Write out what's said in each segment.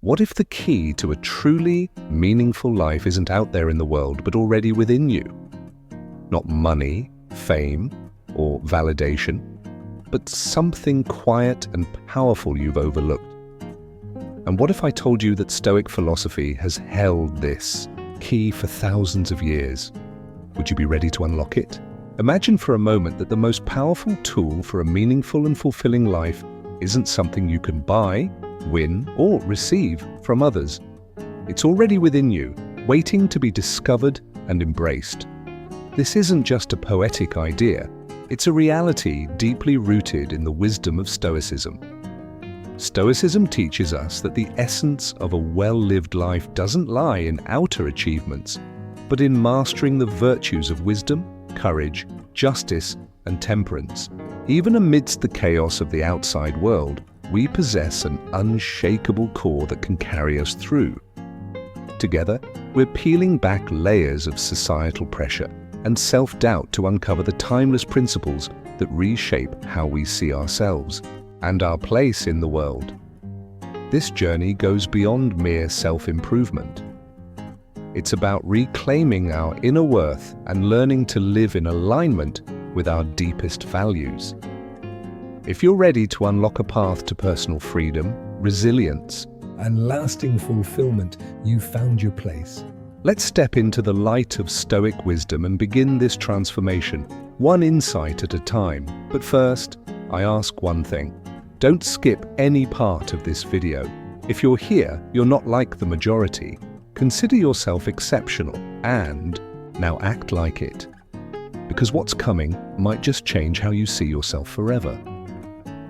What if the key to a truly meaningful life isn't out there in the world, but already within you? Not money, fame, or validation, but something quiet and powerful you've overlooked. And what if I told you that Stoic philosophy has held this key for thousands of years? Would you be ready to unlock it? Imagine for a moment that the most powerful tool for a meaningful and fulfilling life isn't something you can buy, win, or receive from others. It's already within you, waiting to be discovered and embraced. This isn't just a poetic idea, it's a reality deeply rooted in the wisdom of Stoicism. Stoicism teaches us that the essence of a well-lived life doesn't lie in outer achievements, but in mastering the virtues of wisdom, courage, justice, and temperance. Even amidst the chaos of the outside world, we possess an unshakable core that can carry us through. Together, we're peeling back layers of societal pressure and self-doubt to uncover the timeless principles that reshape how we see ourselves and our place in the world. This journey goes beyond mere self-improvement. It's about reclaiming our inner worth and learning to live in alignment with our deepest values. If you're ready to unlock a path to personal freedom, resilience, and lasting fulfillment, you've found your place. Let's step into the light of Stoic wisdom and begin this transformation, one insight at a time. But first, I ask one thing. Don't skip any part of this video. If you're here, you're not like the majority. Consider yourself exceptional and now act like it. Because what's coming might just change how you see yourself forever.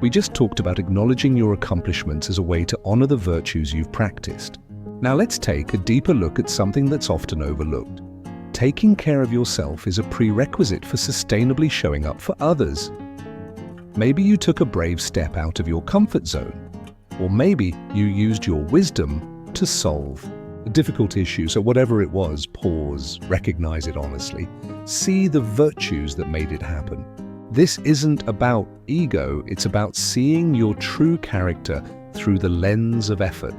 We just talked about acknowledging your accomplishments as a way to honor the virtues you've practiced. Now let's take a deeper look at something that's often overlooked. Taking care of yourself is a prerequisite for sustainably showing up for others. Maybe you took a brave step out of your comfort zone, or maybe you used your wisdom to solve a difficult issue. So whatever it was, pause, recognize it honestly, see the virtues that made it happen. This isn't about ego, it's about seeing your true character through the lens of effort.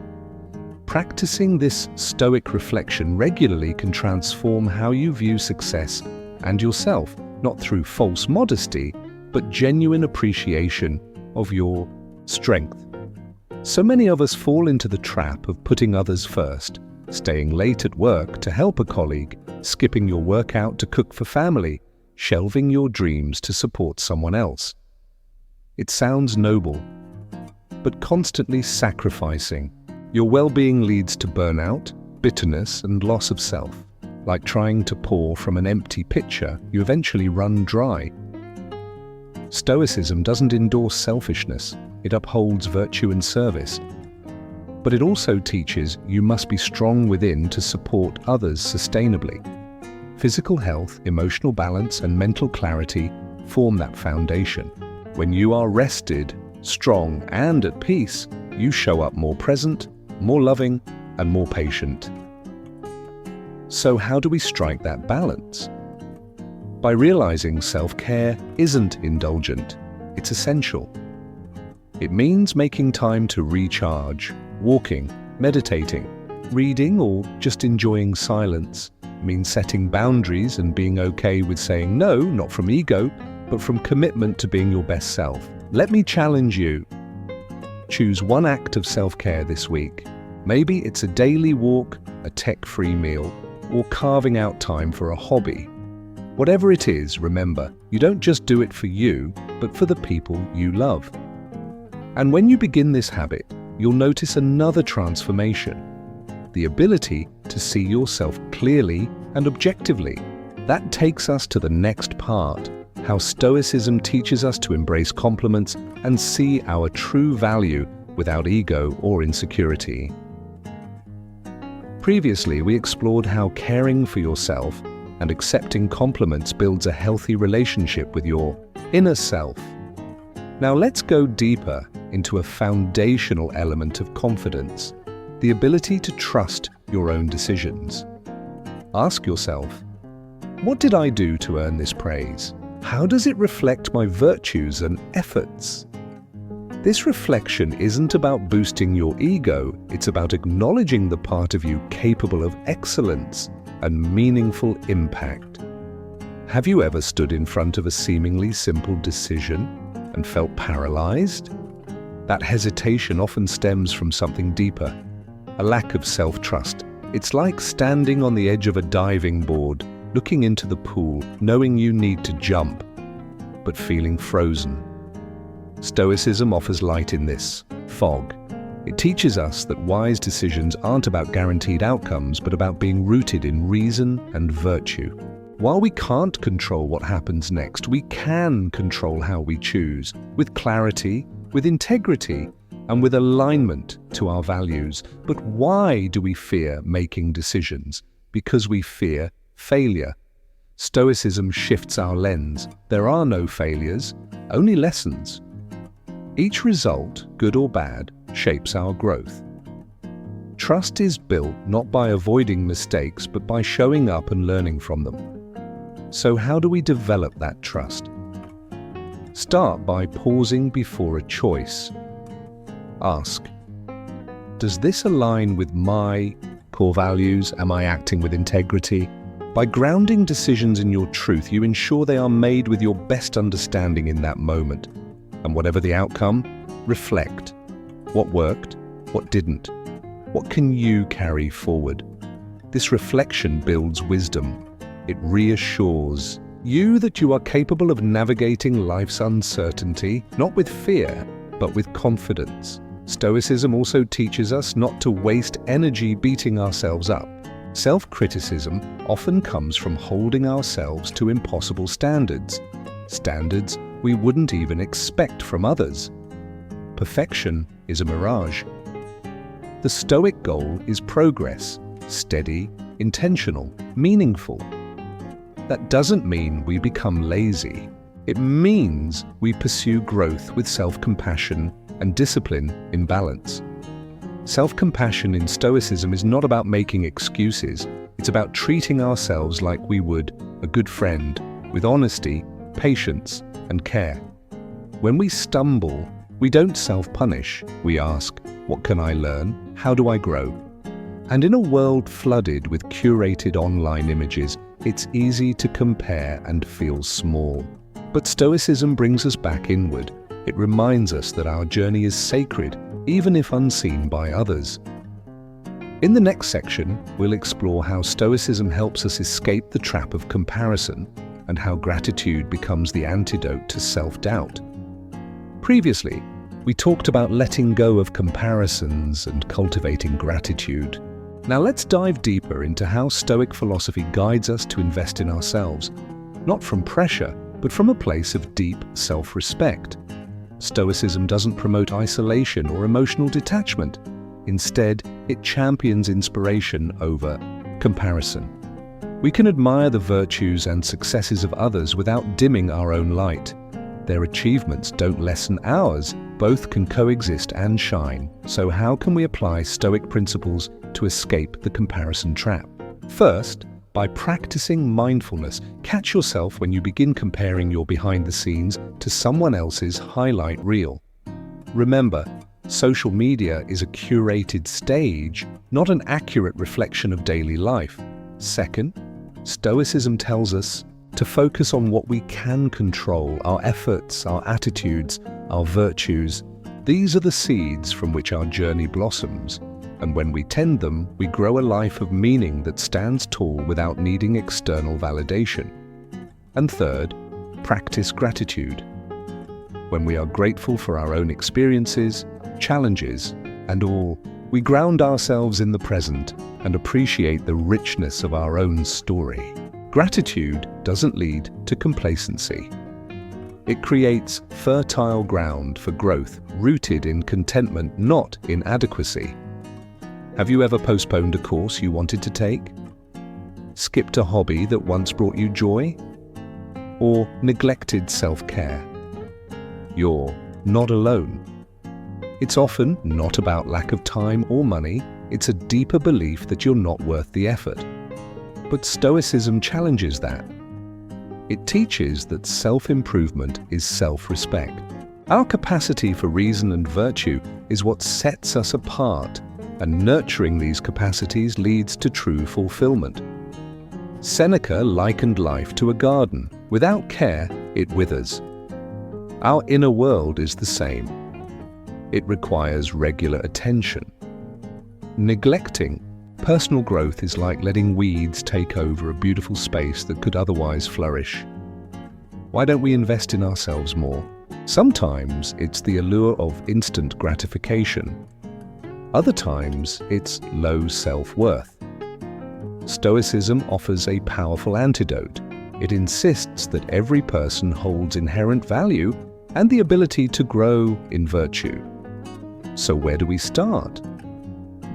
Practicing this Stoic reflection regularly can transform how you view success and yourself, not through false modesty, but genuine appreciation of your strength. So many of us fall into the trap of putting others first, staying late at work to help a colleague, skipping your workout to cook for family, shelving your dreams to support someone else. It sounds noble, but constantly sacrificing your well-being leads to burnout, bitterness, and loss of self. Like trying to pour from an empty pitcher, you eventually run dry. Stoicism doesn't endorse selfishness, it upholds virtue and service. But it also teaches you must be strong within to support others sustainably. Physical health, emotional balance, and mental clarity form that foundation. When you are rested, strong, and at peace, you show up more present, more loving, and more patient. So how do we strike that balance? By realizing self-care isn't indulgent, it's essential. It means making time to recharge, walking, meditating, reading, or just enjoying silence. It means setting boundaries and being okay with saying no, not from ego, but from commitment to being your best self. Let me challenge you. Choose one act of self-care this week. Maybe it's a daily walk, a tech-free meal, or carving out time for a hobby. Whatever it is, remember, you don't just do it for you, but for the people you love. And when you begin this habit, you'll notice another transformation: the ability to see yourself clearly and objectively. That takes us to the next part, how Stoicism teaches us to embrace compliments and see our true value without ego or insecurity. Previously, we explored how caring for yourself and accepting compliments builds a healthy relationship with your inner self. Now let's go deeper into a foundational element of confidence, the ability to trust your own decisions. Ask yourself, what did I do to earn this praise? How does it reflect my virtues and efforts? This reflection isn't about boosting your ego, it's about acknowledging the part of you capable of excellence and meaningful impact. Have you ever stood in front of a seemingly simple decision and felt paralyzed? That hesitation often stems from something deeper, a lack of self-trust. It's like standing on the edge of a diving board, looking into the pool, knowing you need to jump, but feeling frozen. Stoicism offers light in this fog. It teaches us that wise decisions aren't about guaranteed outcomes, but about being rooted in reason and virtue. While we can't control what happens next, we can control how we choose, with clarity, with integrity, and with alignment to our values. But why do we fear making decisions? Because we fear failure. Stoicism shifts our lens. There are no failures, only lessons. Each result, good or bad, shapes our growth. Trust is built not by avoiding mistakes, but by showing up and learning from them. So how do we develop that trust? Start by pausing before a choice. Ask, does this align with my core values? Am I acting with integrity? By grounding decisions in your truth, you ensure they are made with your best understanding in that moment. And whatever the outcome, reflect. What worked? What didn't? What can you carry forward? This reflection builds wisdom. It reassures you that you are capable of navigating life's uncertainty, not with fear, but with confidence. Stoicism also teaches us not to waste energy beating ourselves up. Self-criticism often comes from holding ourselves to impossible standards we wouldn't even expect from others. Perfection is a mirage. The Stoic goal is progress, steady, intentional, meaningful. That doesn't mean we become lazy. It means we pursue growth with self-compassion and discipline in balance. Self-compassion in Stoicism is not about making excuses. It's about treating ourselves like we would a good friend, with honesty, patience, and care. When we stumble, we don't self-punish. We ask, what can I learn? How do I grow? And in a world flooded with curated online images, it's easy to compare and feel small. But Stoicism brings us back inward. It reminds us that our journey is sacred, even if unseen by others. In the next section, we'll explore how Stoicism helps us escape the trap of comparison and how gratitude becomes the antidote to self-doubt. Previously, we talked about letting go of comparisons and cultivating gratitude. Now let's dive deeper into how Stoic philosophy guides us to invest in ourselves, not from pressure, but from a place of deep self-respect. Stoicism doesn't promote isolation or emotional detachment. Instead, it champions inspiration over comparison. We can admire the virtues and successes of others without dimming our own light. Their achievements don't lessen ours. Both can coexist and shine. So how can we apply Stoic principles to escape the comparison trap? First, by practicing mindfulness, catch yourself when you begin comparing your behind the scenes to someone else's highlight reel. Remember, social media is a curated stage, not an accurate reflection of daily life. Second, Stoicism tells us to focus on what we can control, our efforts, our attitudes, our virtues. These are the seeds from which our journey blossoms, and when we tend them, we grow a life of meaning that stands tall without needing external validation. And third, practice gratitude. When we are grateful for our own experiences, challenges, and all, we ground ourselves in the present and appreciate the richness of our own story. Gratitude doesn't lead to complacency. It creates fertile ground for growth, rooted in contentment, not inadequacy. Have you ever postponed a course you wanted to take? Skipped a hobby that once brought you joy? Or neglected self-care? You're not alone. It's often not about lack of time or money, it's a deeper belief that you're not worth the effort. But Stoicism challenges that. It teaches that self-improvement is self-respect. Our capacity for reason and virtue is what sets us apart, and nurturing these capacities leads to true fulfillment. Seneca likened life to a garden. Without care, it withers. Our inner world is the same. It requires regular attention. Neglecting personal growth is like letting weeds take over a beautiful space that could otherwise flourish. Why don't we invest in ourselves more? Sometimes it's the allure of instant gratification. Other times it's low self-worth. Stoicism offers a powerful antidote. It insists that every person holds inherent value and the ability to grow in virtue. So where do we start?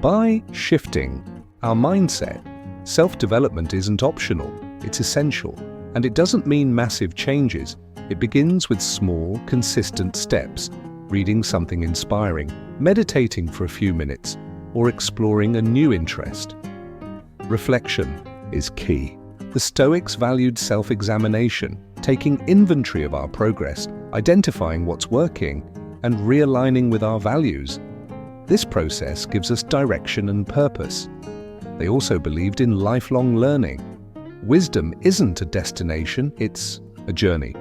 By shifting our mindset. Self-development isn't optional, it's essential. And it doesn't mean massive changes. It begins with small, consistent steps, reading something inspiring, meditating for a few minutes, or exploring a new interest. Reflection is key. The Stoics valued self-examination, taking inventory of our progress, identifying what's working, and realigning with our values. This process gives us direction and purpose. They also believed in lifelong learning. Wisdom isn't a destination, it's a journey.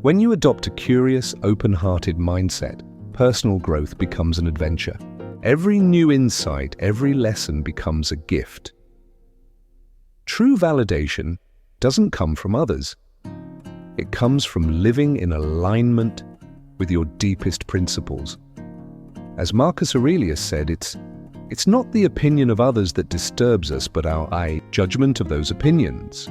When you adopt a curious, open-hearted mindset, personal growth becomes an adventure. Every new insight, every lesson becomes a gift. True validation doesn't come from others. It comes from living in alignment with your deepest principles. As Marcus Aurelius said, it's not the opinion of others that disturbs us, but our judgment of those opinions.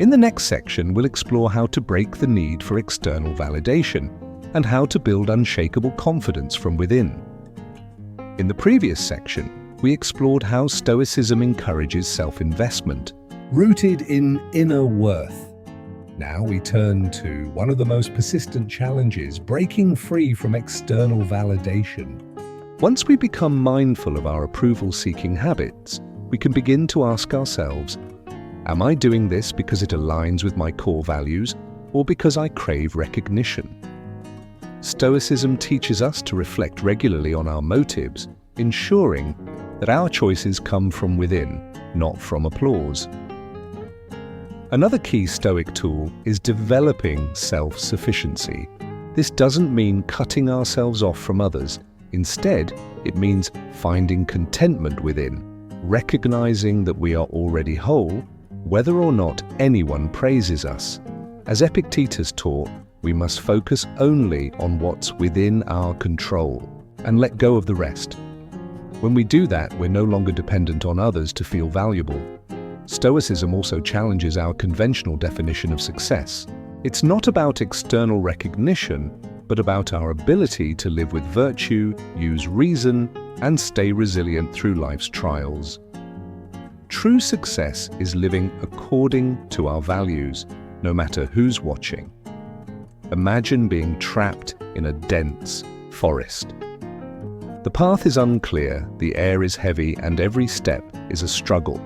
In the next section, we'll explore how to break the need for external validation and how to build unshakable confidence from within. In the previous section, we explored how Stoicism encourages self-investment, rooted in inner worth. Now we turn to one of the most persistent challenges, breaking free from external validation. Once we become mindful of our approval-seeking habits, we can begin to ask ourselves, am I doing this because it aligns with my core values or because I crave recognition? Stoicism teaches us to reflect regularly on our motives, ensuring that our choices come from within, not from applause. Another key Stoic tool is developing self-sufficiency. This doesn't mean cutting ourselves off from others. Instead, it means finding contentment within, recognizing that we are already whole, whether or not anyone praises us. As Epictetus taught, we must focus only on what's within our control and let go of the rest. When we do that, we're no longer dependent on others to feel valuable. Stoicism also challenges our conventional definition of success. It's not about external recognition, but about our ability to live with virtue, use reason, and stay resilient through life's trials. True success is living according to our values, no matter who's watching. Imagine being trapped in a dense forest. The path is unclear, the air is heavy, and every step is a struggle.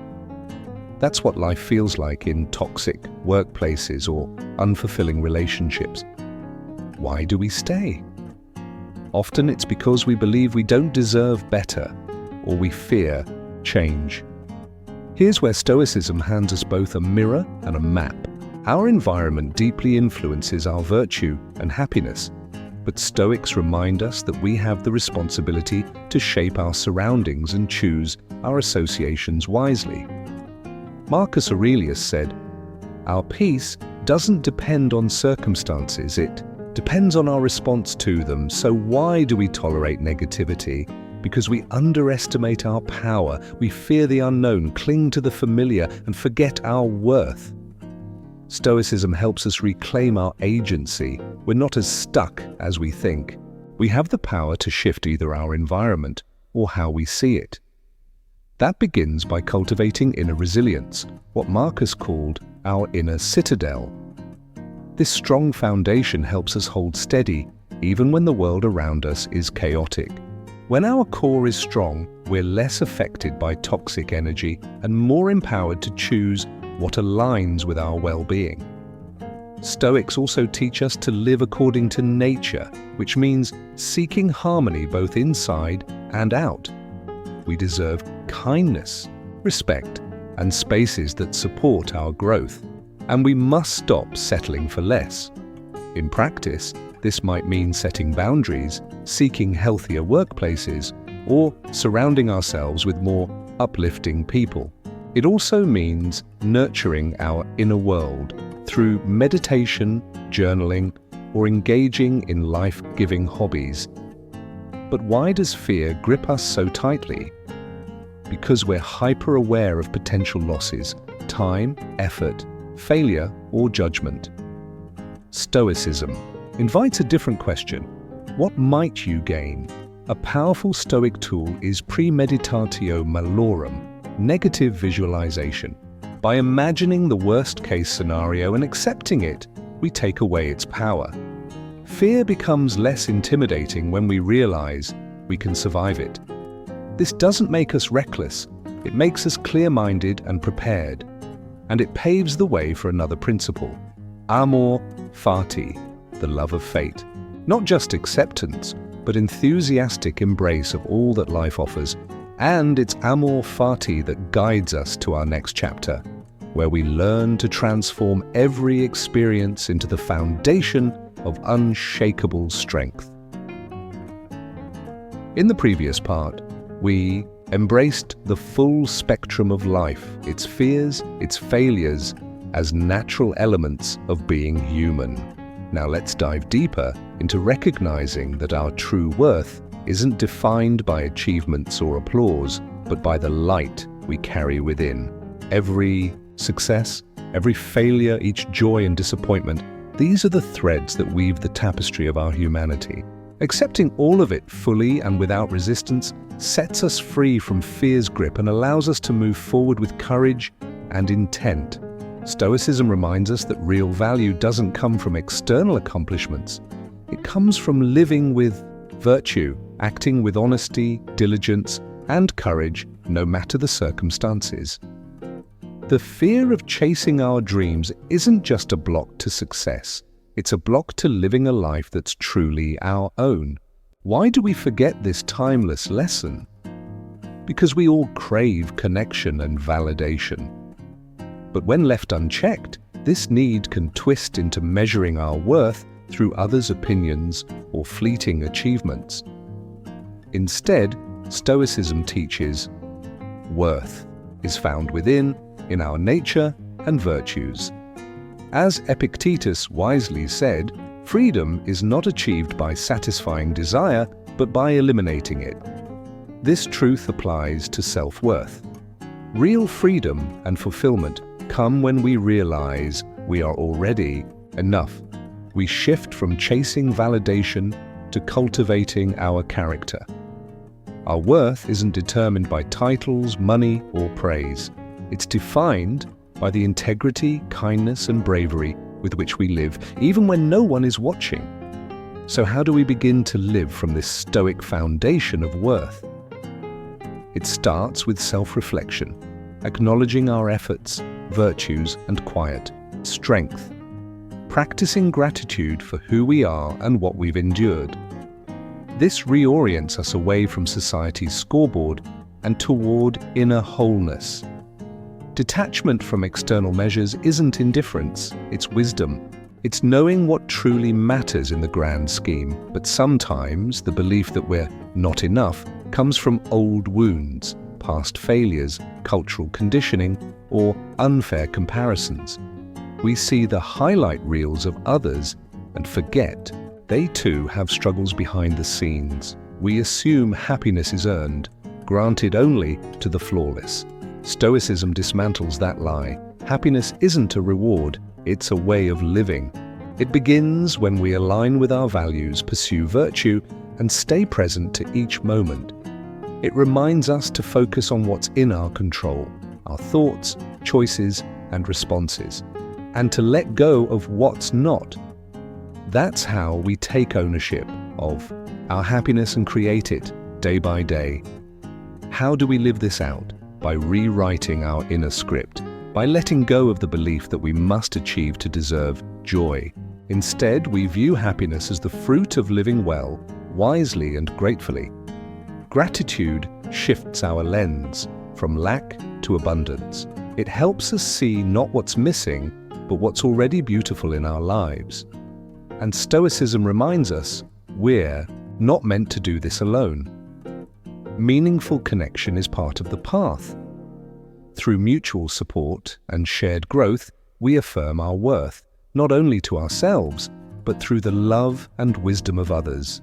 That's what life feels like in toxic workplaces or unfulfilling relationships. Why do we stay? Often it's because we believe we don't deserve better, or we fear change. Here's where Stoicism hands us both a mirror and a map. Our environment deeply influences our virtue and happiness, but Stoics remind us that we have the responsibility to shape our surroundings and choose our associations wisely. Marcus Aurelius said, "Our peace doesn't depend on circumstances, it depends on our response to them. So why do we tolerate negativity? Because we underestimate our power, we fear the unknown, cling to the familiar, and forget our worth." Stoicism helps us reclaim our agency. We're not as stuck as we think. We have the power to shift either our environment or how we see it. That begins by cultivating inner resilience, what Marcus called our inner citadel. This strong foundation helps us hold steady, even when the world around us is chaotic. When our core is strong, we're less affected by toxic energy and more empowered to choose what aligns with our well-being. Stoics also teach us to live according to nature, which means seeking harmony both inside and out. We deserve kindness, respect, and spaces that support our growth, and we must stop settling for less. In practice, this might mean setting boundaries, seeking healthier workplaces, or surrounding ourselves with more uplifting people. It also means nurturing our inner world through meditation, journaling, or engaging in life-giving hobbies. But why does fear grip us so tightly? Because we're hyper-aware of potential losses, time, effort, failure, or judgment. Stoicism invites a different question. What might you gain? A powerful Stoic tool is premeditatio malorum, negative visualization. By imagining the worst-case scenario and accepting it, we take away its power. Fear becomes less intimidating when we realize we can survive it. This doesn't make us reckless, it makes us clear-minded and prepared. And it paves the way for another principle, amor fati, the love of fate. Not just acceptance, but enthusiastic embrace of all that life offers. And it's amor fati that guides us to our next chapter, where we learn to transform every experience into the foundation of unshakable strength. In the previous part, we embraced the full spectrum of life, its fears, its failures, as natural elements of being human. Now let's dive deeper into recognizing that our true worth isn't defined by achievements or applause, but by the light we carry within. Every success, every failure, each joy and disappointment, these are the threads that weave the tapestry of our humanity. Accepting all of it fully and without resistance sets us free from fear's grip and allows us to move forward with courage and intent. Stoicism reminds us that real value doesn't come from external accomplishments. It comes from living with virtue, acting with honesty, diligence, and courage, no matter the circumstances. The fear of chasing our dreams isn't just a block to success. It's a block to living a life that's truly our own. Why do we forget this timeless lesson? Because we all crave connection and validation. But when left unchecked, this need can twist into measuring our worth through others' opinions or fleeting achievements. Instead, Stoicism teaches worth is found within, in our nature and virtues. As Epictetus wisely said, freedom is not achieved by satisfying desire, but by eliminating it. This truth applies to self-worth. Real freedom and fulfillment come when we realize we are already enough. We shift from chasing validation to cultivating our character. Our worth isn't determined by titles, money, or praise. It's defined by the integrity, kindness, and bravery with which we live, even when no one is watching. So how do we begin to live from this Stoic foundation of worth? It starts with self-reflection, acknowledging our efforts, virtues, and quiet strength, practicing gratitude for who we are and what we've endured. This reorients us away from society's scoreboard and toward inner wholeness. Detachment from external measures isn't indifference, it's wisdom. It's knowing what truly matters in the grand scheme, but sometimes the belief that we're not enough comes from old wounds, past failures, cultural conditioning, or unfair comparisons. We see the highlight reels of others and forget they too have struggles behind the scenes. We assume happiness is earned, granted only to the flawless. Stoicism dismantles that lie. Happiness isn't a reward, it's a way of living. It begins when we align with our values, pursue virtue, and stay present to each moment. It reminds us to focus on what's in our control, our thoughts, choices, and responses, and to let go of what's not. That's how we take ownership of our happiness and create it day by day. How do we live this out? By rewriting our inner script, by letting go of the belief that we must achieve to deserve joy. Instead, we view happiness as the fruit of living well, wisely and gratefully. Gratitude shifts our lens from lack to abundance. It helps us see not what's missing, but what's already beautiful in our lives. And Stoicism reminds us we're not meant to do this alone. Meaningful connection is part of the path. Through mutual support and shared growth, we affirm our worth, not only to ourselves, but through the love and wisdom of others.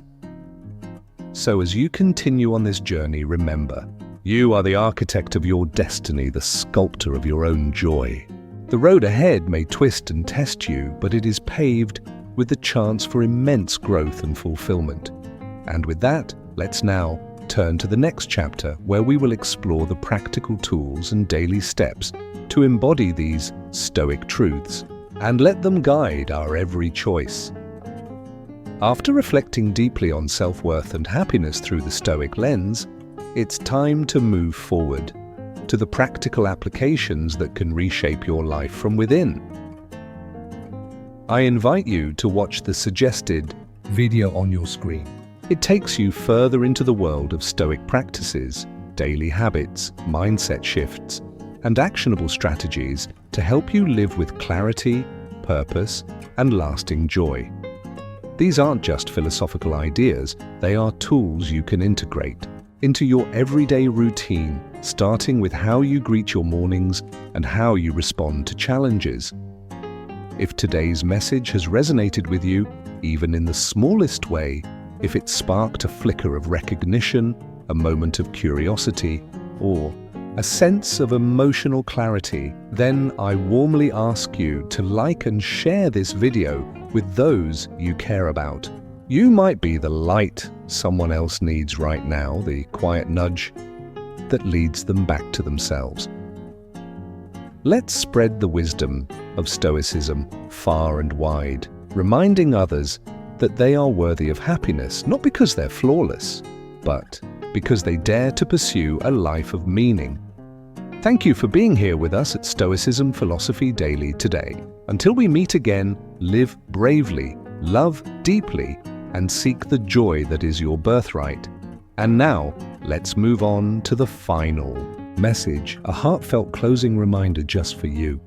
So as you continue on this journey, remember, you are the architect of your destiny, the sculptor of your own joy. The road ahead may twist and test you, but it is paved with the chance for immense growth and fulfillment. And with that, let's now turn to the next chapter, where we will explore the practical tools and daily steps to embody these Stoic truths and let them guide our every choice. After reflecting deeply on self-worth and happiness through the Stoic lens, it's time to move forward to the practical applications that can reshape your life from within. I invite you to watch the suggested video on your screen. It takes you further into the world of Stoic practices, daily habits, mindset shifts, and actionable strategies to help you live with clarity, purpose, and lasting joy. These aren't just philosophical ideas, they are tools you can integrate into your everyday routine, starting with how you greet your mornings and how you respond to challenges. If today's message has resonated with you, even in the smallest way, if it sparked a flicker of recognition, a moment of curiosity, or a sense of emotional clarity, then I warmly ask you to like and share this video with those you care about. You might be the light someone else needs right now, the quiet nudge that leads them back to themselves. Let's spread the wisdom of Stoicism far and wide, reminding others that they are worthy of happiness, not because they're flawless, but because they dare to pursue a life of meaning. Thank you for being here with us at Stoicism Philosophy Daily today. Until we meet again, live bravely, love deeply, and seek the joy that is your birthright. And now, let's move on to the final message, a heartfelt closing reminder just for you.